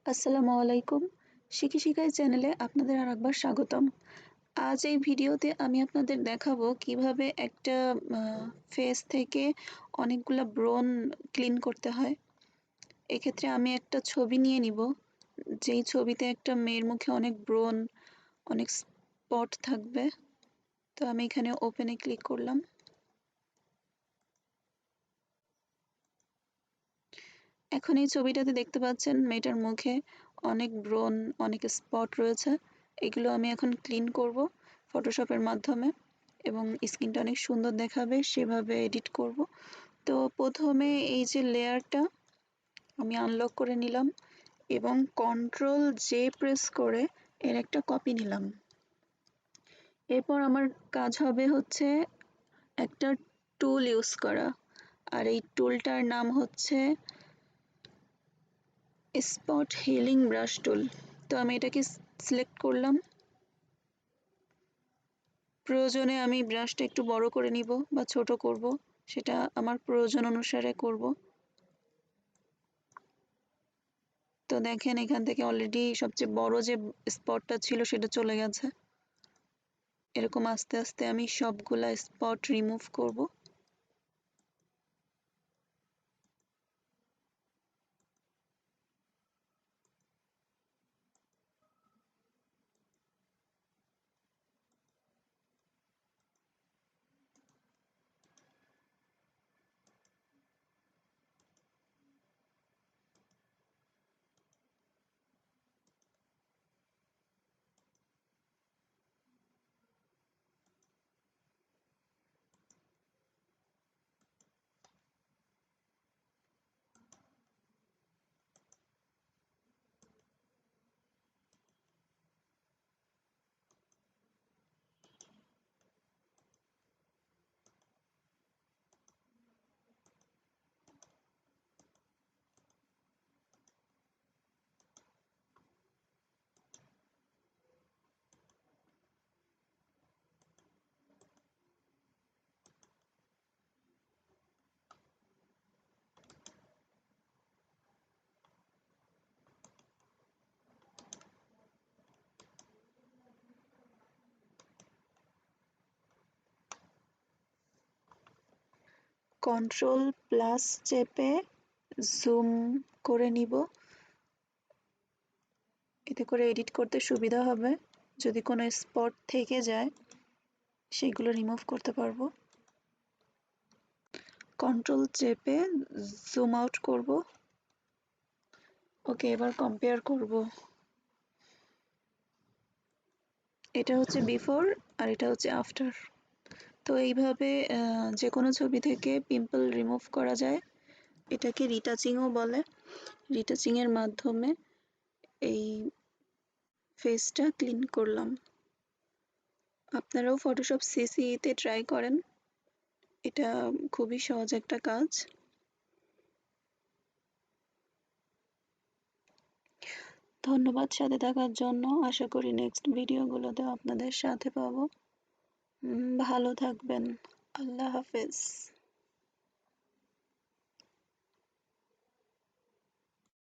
আসসালামু আলাইকুম। শিখি শিখাই চ্যানেলে আপনাদের আরেকবার স্বাগতম। আজ এই ভিডিওতে আমি আপনাদের দেখাবো কিভাবে একটা ফেস থেকে অনেকগুলা ব্রণ ক্লিন করতে হয়। এক্ষেত্রে আমি একটা ছবি নিয়ে নিব, যেই ছবিতে একটা মেয়ের মুখে অনেক ব্রণ, অনেক স্পট থাকবে। তো আমি এখানে ওপেনে ক্লিক করলাম। এখন এই ছবিটাতে দেখতে পাচ্ছেন মেয়েটার মুখে অনেক ব্রণ, অনেক স্পট রয়েছে। এগুলো আমি এখন ক্লিন করব ফটোশপের মাধ্যমে এবং স্কিনটা অনেক সুন্দর দেখাবে সেভাবে এডিট করব। তো প্রথমে এই যে লেয়ারটা আমি আনলক করে নিলাম এবং কন্ট্রোল-জে প্রেস করে এর একটা কপি নিলাম। এরপর আমার কাজ হবে হচ্ছে একটা টুল ইউজ করা, আর এই টুলটার নাম হচ্ছে স্পট হিলিং ব্রাশ টুল। তো আমি এটাকে সিলেক্ট করলাম। প্রয়োজনে আমি ব্রাশটা একটু বড় করে নিব বা ছোট করব, সেটা আমার প্রয়োজন অনুসারে করব। তো দেখেন এখান থেকে অলরেডি সবচেয়ে বড় যে স্পটটা ছিল সেটা চলে গেছে। এরকম আস্তে আস্তে আমি সবগুলা স্পট রিমুভ করব। কন্ট্রোল প্লাস চেপে জুম করে নিব, এতে করে এডিট করতে সুবিধা হবে। যদি কোনো স্পট থেকে যায় সেগুলো রিমুভ করতে পারবো। কন্ট্রোল চেপে জুম আউট করব। ওকে, এবার কম্পেয়ার করব। এটা হচ্ছে বিফোর আর এটা হচ্ছে আফটার। তো এইভাবে যে কোনো ছবি থেকে পিম্পল রিমুভ করা যায়। এটাকে রিটাচিংও বলে। রিটাচিংয়ের মাধ্যমে এই ফেসটা ক্লিন করলাম। আপনারাও ফটোশপ সিসিতে ট্রাই করেন, এটা খুবই সহজ একটা কাজ। ধন্যবাদ সাথে থাকার জন্য। আশা করি নেক্সট ভিডিওগুলোতে আপনাদের সাথে পাবো। ভালো থাকবেন। আল্লাহ হাফেজ।